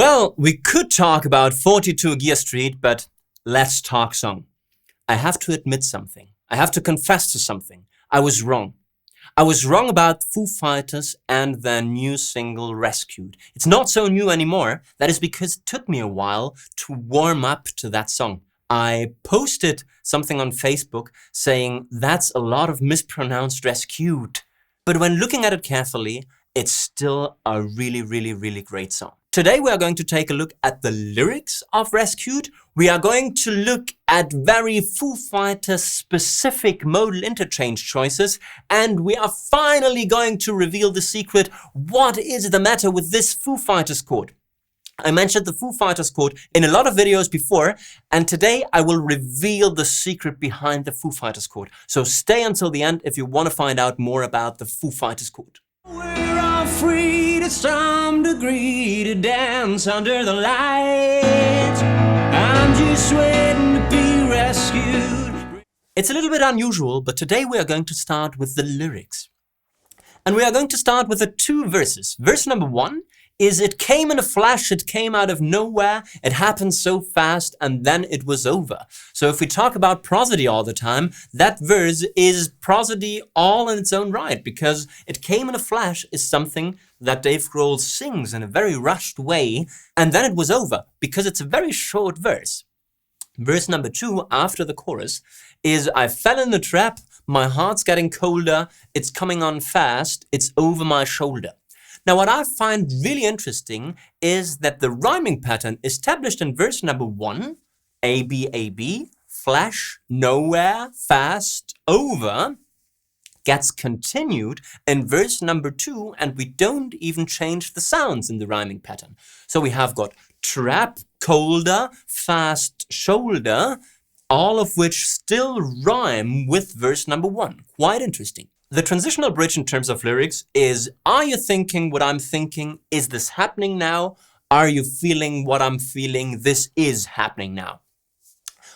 Well, we could talk about 42 Gear Street, but let's talk song. I have to admit something. I have to confess to something. I was wrong. I was wrong about Foo Fighters and their new single Rescued. It's not so new anymore. That is because it took me a while to warm up to that song. I posted something on Facebook saying that's a lot of mispronounced Rescued. But when looking at it carefully, it's still a really great song. Today we are going to take a look at the lyrics of Rescued. We are going to look at very Foo Fighters specific modal interchange choices, and we are finally going to reveal the secret. What is the matter with this Foo Fighters chord? I mentioned the Foo Fighters chord in a lot of videos before, and today I will reveal the secret behind the Foo Fighters chord. So stay until the end if you want to find out more about the Foo Fighters chord. We're all free to some degree to dance under the lights. I'm just waiting to be rescued. It's a little bit unusual, but today we are going to start with the lyrics. And we are going to start with the two verses. Verse number 1 is it came in a flash, it came out of nowhere, it happened so fast, and then it was over. So if we talk about prosody all the time, that verse is prosody all in its own right, because it came in a flash is something that Dave Grohl sings in a very rushed way, and then it was over, because it's a very short verse. Verse number 2, after the chorus, is I fell in the trap, my heart's getting colder, it's coming on fast, it's over my shoulder. Now, what I find really interesting is that the rhyming pattern established in verse number 1, A, B, A, B, flash, nowhere, fast, over, gets continued in verse number 2, and we don't even change the sounds in the rhyming pattern. So we have got trap, colder, fast, shoulder, all of which still rhyme with verse number 1. Quite interesting. The transitional bridge in terms of lyrics is, are you thinking what I'm thinking? Is this happening now? Are you feeling what I'm feeling? This is happening now.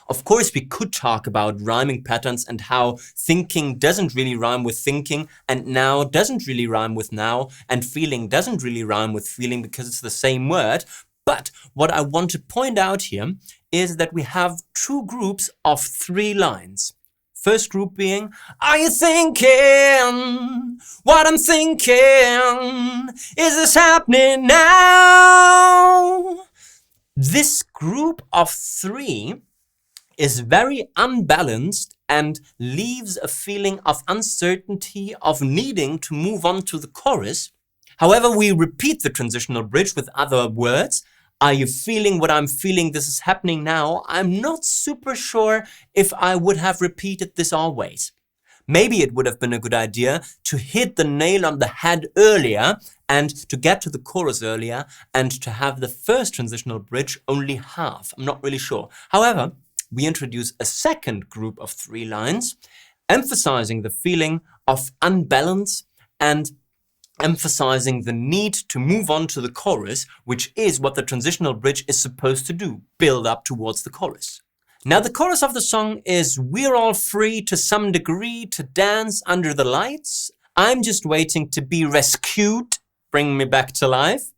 Of course, we could talk about rhyming patterns and how thinking doesn't really rhyme with thinking, and now doesn't really rhyme with now, and feeling doesn't really rhyme with feeling because it's the same word. But what I want to point out here is that we have two groups of 3 lines. First group being, are you thinking what I'm thinking? Is this happening now? This group of 3 is very unbalanced and leaves a feeling of uncertainty, of needing to move on to the chorus. However, we repeat the transitional bridge with other words. Are you feeling what I'm feeling? This is happening now. I'm not super sure if I would have repeated this always. Maybe it would have been a good idea to hit the nail on the head earlier and to get to the chorus earlier and to have the first transitional bridge only half. I'm not really sure. However, we introduce a second group of 3 lines, emphasizing the feeling of unbalance and emphasizing the need to move on to the chorus, which is what the transitional bridge is supposed to do, build up towards the chorus. Now, the chorus of the song is, we're all free to some degree to dance under the lights. I'm just waiting to be rescued, bring me back to life.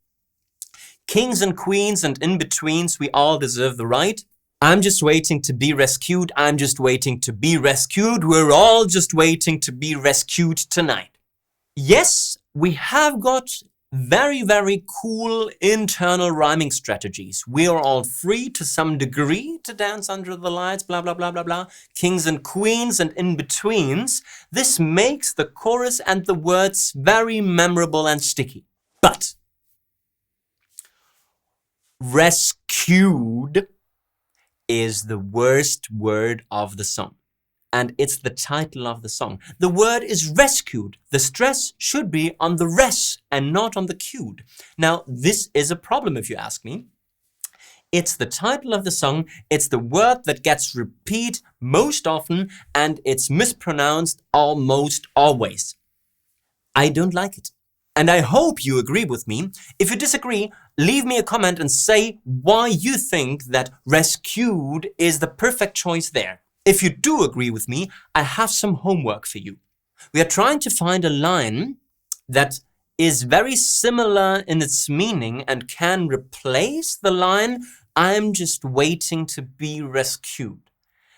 Kings and queens and in-betweens, we all deserve the right. I'm just waiting to be rescued. I'm just waiting to be rescued. We're all just waiting to be rescued tonight. Yes, we have got very cool internal rhyming strategies. We are all free to some degree to dance under the lights, blah, blah, blah, blah, blah. Kings and queens and in-betweens. This makes the chorus and the words very memorable and sticky. But rescued is the worst word of the song. And it's the title of the song. The word is rescued. The stress should be on the res and not on the cued. Now, this is a problem if you ask me. It's the title of the song. It's the word that gets repeated most often, and it's mispronounced almost always. I don't like it. And I hope you agree with me. If you disagree, leave me a comment and say why you think that rescued is the perfect choice there. If you do agree with me, I have some homework for you. We are trying to find a line that is very similar in its meaning and can replace the line, "I'm just waiting to be rescued."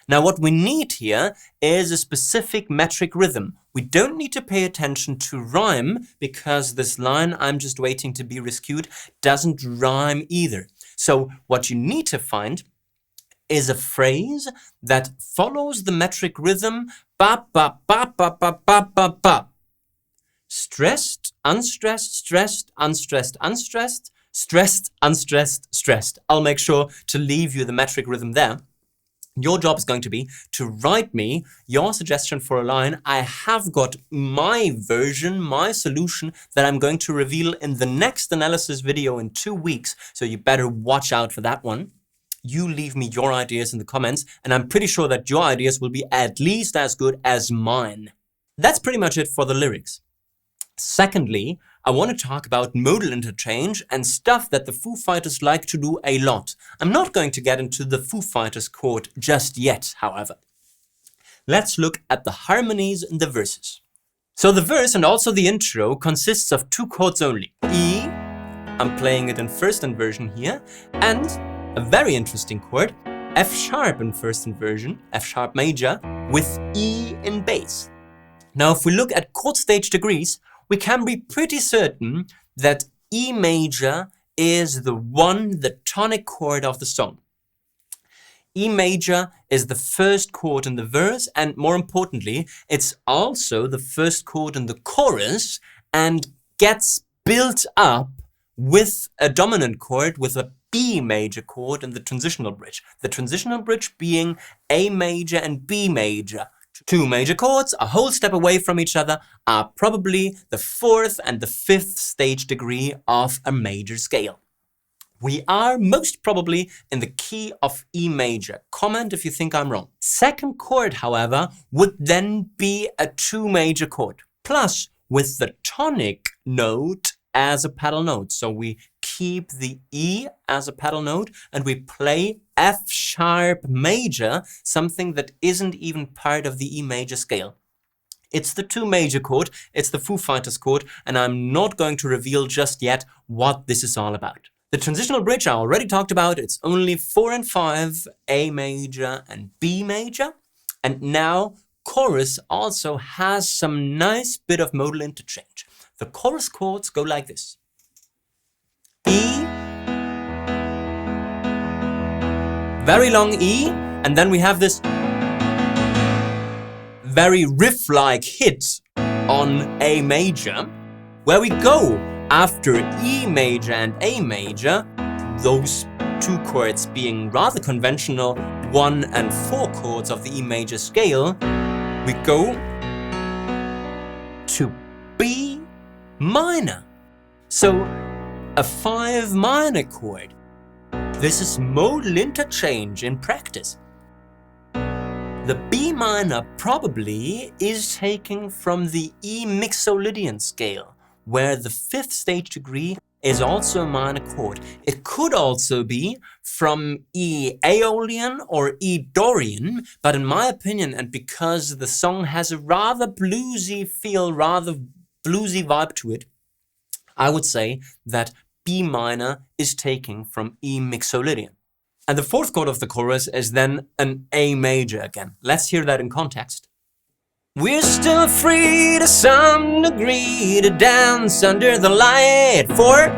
Now what we need here is a specific metric rhythm. We don't need to pay attention to rhyme because this line, "I'm just waiting to be rescued," doesn't rhyme either. So what you need to find is a phrase that follows the metric rhythm ba ba ba ba ba ba ba ba. Stressed, unstressed, stressed, unstressed, unstressed, stressed, unstressed, stressed. I'll make sure to leave you the metric rhythm there. Your job is going to be to write me your suggestion for a line. I have got my version, my solution that I'm going to reveal in the next analysis video in 2 weeks. So you better watch out for that one. You leave me your ideas in the comments, and I'm pretty sure that your ideas will be at least as good as mine. That's pretty much it for the lyrics. Secondly, I want to talk about modal interchange and stuff that the Foo Fighters like to do a lot. I'm not going to get into the Foo Fighters chord just yet, however. Let's look at the harmonies in the verses. So the verse and also the intro consists of 2 chords only. E, I'm playing it in first inversion here, and a very interesting chord, F sharp in first inversion, F sharp major, with E in bass. Now if we look at chord stage degrees, we can be pretty certain that E major is the tonic chord of the song. E major is the first chord in the verse, and more importantly, it's also the first chord in the chorus and gets built up with a dominant chord, with a B major chord in the transitional bridge. The transitional bridge being A major and B major. 2 major chords, a whole step away from each other, are probably the 4th and the 5th stage degree of a major scale. We are most probably in the key of E major. Comment if you think I'm wrong. Second chord, however, would then be a 2 major chord, plus with the tonic note as a pedal note. So we keep the E as a pedal note and we play F sharp major, something that isn't even part of the E major scale. It's the 2 major chord, it's the Foo Fighters chord, and I'm not going to reveal just yet what this is all about. The transitional bridge I already talked about, it's only 4 and 5, A major and B major. And now chorus also has some nice bit of modal interchange. The chorus chords go like this. E, very long E, and then we have this very riff-like hit on A major, where we go after E major and A major, those 2 chords being rather conventional 1 and 4 chords of the E major scale, we go to B minor. So a 5 minor chord. This is modal interchange in practice. The B minor probably is taken from the E mixolydian scale, where the 5th stage degree is also a minor chord. It could also be from E aeolian or E Dorian, but in my opinion, and because the song has a rather bluesy feel, rather bluesy vibe to it, I would say that B minor is taken from E mixolydian. And the 4th chord of the chorus is then an A major again. Let's hear that in context. We're still free to some degree to dance under the light. 4,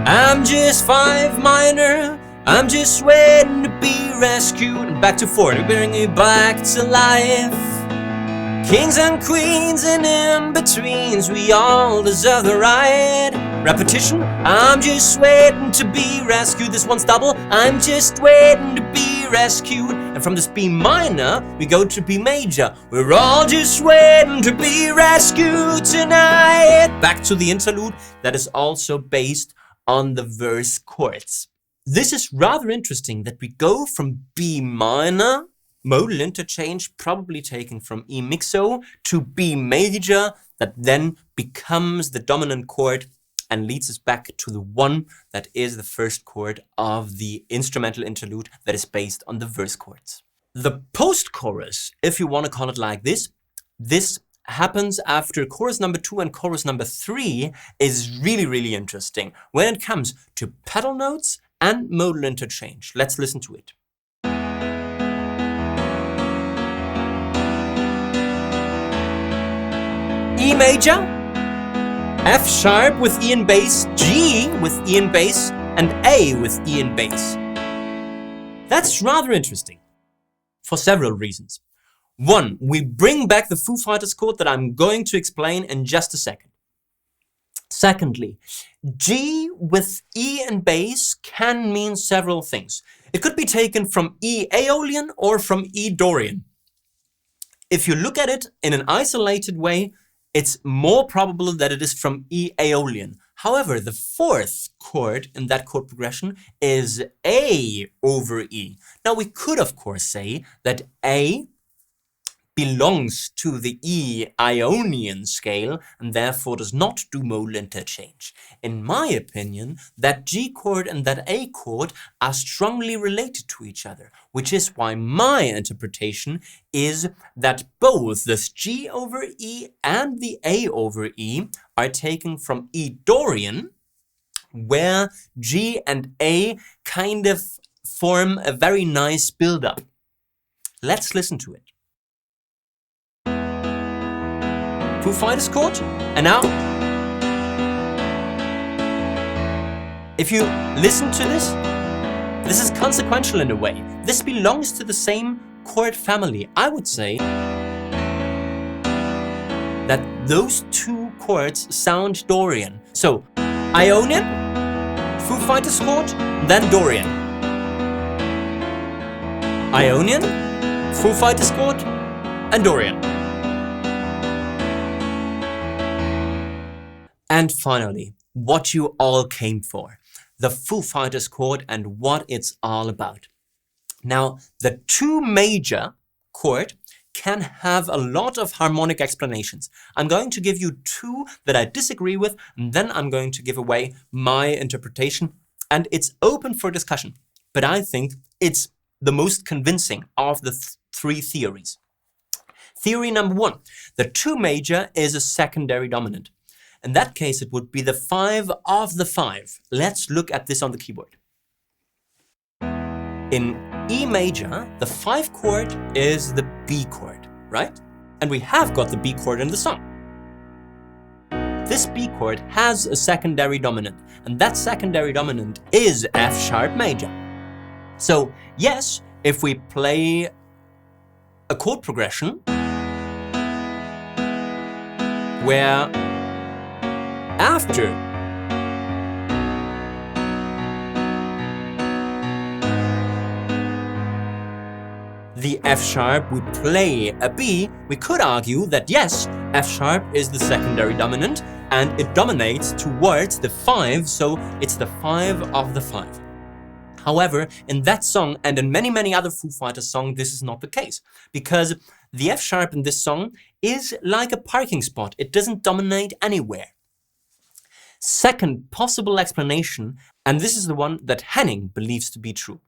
I'm just 5 minor, I'm just waiting to be rescued. And back to 4, to bring you back to life. Kings and queens and in-betweens, we all deserve the right. Repetition, I'm just waiting to be rescued. This one's double, I'm just waiting to be rescued. And from this B minor, we go to B major. We're all just waiting to be rescued tonight. Back to the interlude that is also based on the verse chords. This is rather interesting that we go from B minor, modal interchange, probably taken from E mixo, to B major, that then becomes the dominant chord and leads us back to the one that is the first chord of the instrumental interlude that is based on the verse chords. The post-chorus, if you want to call it like this happens after chorus number 2 and chorus number 3 is really, really interesting when it comes to pedal notes and modal interchange. Let's listen to it. E major, F sharp with E and bass, G with E and bass, and A with E and bass. That's rather interesting for several reasons. One, we bring back the Foo Fighters chord that I'm going to explain in just a second. Secondly, G with E and bass can mean several things. It could be taken from E Aeolian or from E Dorian. If you look at it in an isolated way, it's more probable that it is from E Aeolian. However, the fourth chord in that chord progression is A over E. Now, we could, of course, say that A belongs to the E Ionian scale and therefore does not do modal interchange. In my opinion, that G chord and that A chord are strongly related to each other, which is why my interpretation is that both this G over E and the A over E are taken from E Dorian, where G and A kind of form a very nice build-up. Let's listen to it. Foo Fighters chord, and now, if you listen to this, this is consequential in a way. This belongs to the same chord family. I would say that those two chords sound Dorian. So, Ionian, Foo Fighters chord, then Dorian. Ionian, Foo Fighters chord, and Dorian. And finally, what you all came for, the Foo Fighters chord and what it's all about. Now, the two major chord can have a lot of harmonic explanations. I'm going to give you two that I disagree with, and then I'm going to give away my interpretation, and it's open for discussion. But I think it's the most convincing of the three theories. Theory number one, the two major is a secondary dominant. In that case, it would be the 5 of the 5. Let's look at this on the keyboard. In E major, the 5 chord is the B chord, right? And we have got the B chord in the song. This B chord has a secondary dominant, and that secondary dominant is F sharp major. So yes, if we play a chord progression where after the F sharp we play a B, we could argue that yes, F sharp is the secondary dominant and it dominates towards the 5, so it's the 5 of the 5. However, in that song and in many, many other Foo Fighters songs, this is not the case, because the F sharp in this song is like a parking spot. It doesn't dominate anywhere. Second possible explanation, and this is the one that Henning believes to be true.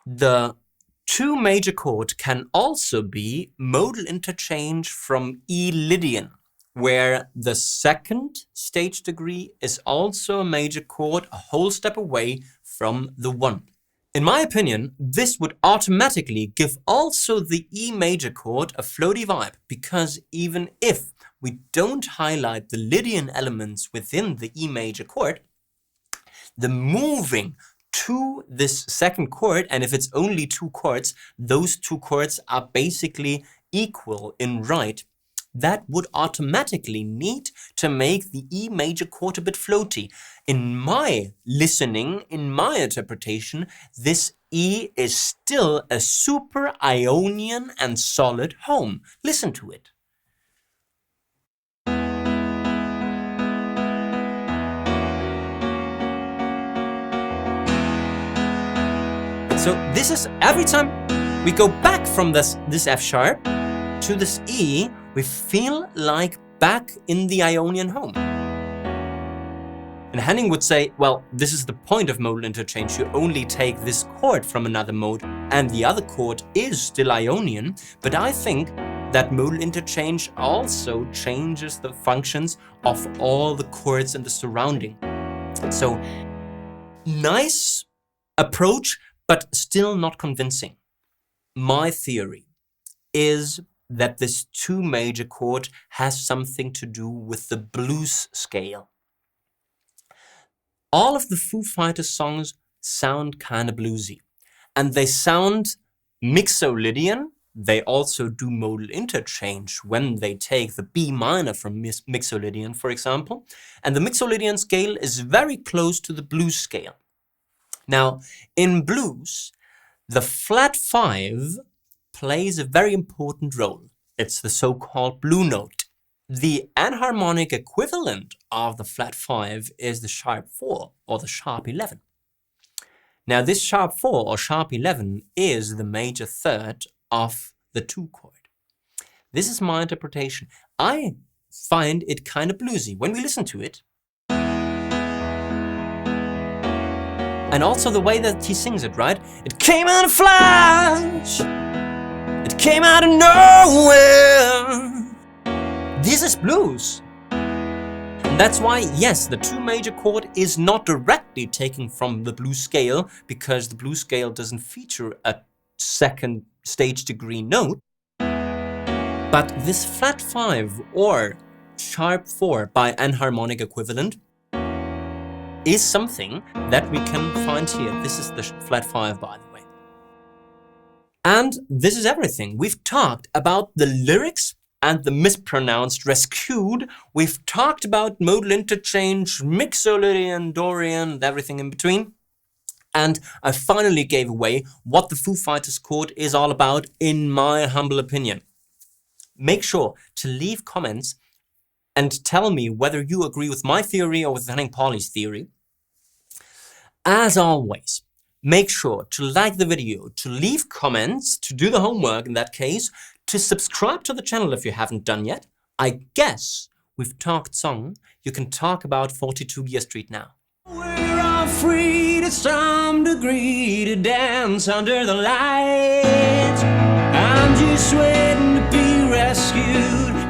The two major chord can also be modal interchange from E Lydian, where the second stage degree is also a major chord a whole step away from the 1. In my opinion, this would automatically give also the E major chord a floaty vibe, because even if we don't highlight the Lydian elements within the E major chord, the moving to this second chord, and if it's only 2 chords, those 2 chords are basically equal in right, that would automatically need to make the E major chord a bit floaty. In my listening, in my interpretation, this E is still a super Ionian and solid home. Listen to it. So this is, every time we go back from this F sharp to this E, we feel like back in the Ionian home. And Henning would say, well, this is the point of modal interchange. You only take this chord from another mode and the other chord is still Ionian. But I think that modal interchange also changes the functions of all the chords in the surrounding. So, nice approach, but still not convincing. My theory is that this 2 major chord has something to do with the blues scale. All of the Foo Fighters songs sound kind of bluesy, and they sound mixolydian. They also do modal interchange when they take the B minor from mixolydian, for example, and the mixolydian scale is very close to the blues scale. Now, in blues, the flat 5 plays a very important role. It's the so-called blue note. The enharmonic equivalent of the flat 5 is the sharp 4 or the sharp 11. Now this sharp 4 or sharp 11 is the major third of the 2 chord. This is my interpretation. I find it kind of bluesy when we listen to it. And also the way that he sings it, right? It came out a flash. It came out of nowhere. This is blues. And that's why, yes, the 2 major chord is not directly taken from the blues scale, because the blues scale doesn't feature a second stage degree note. But this flat 5 or sharp 4 by enharmonic equivalent is something that we can find here. This is the flat 5, by the way. And this is everything. We've talked about the lyrics and the mispronounced rescued. We've talked about modal interchange, mixolydian, Dorian, everything in between. And I finally gave away what the Foo Fighters chord is all about, in my humble opinion. Make sure to leave comments and tell me whether you agree with my theory or with Henning Pauly's theory. As always, make sure to like the video, to leave comments, to do the homework in that case, to subscribe to the channel if you haven't done yet. I guess we've talked song. You can talk about 42 Gear Street now. We're all free to some degree to dance under the lights. I'm just waiting to be rescued.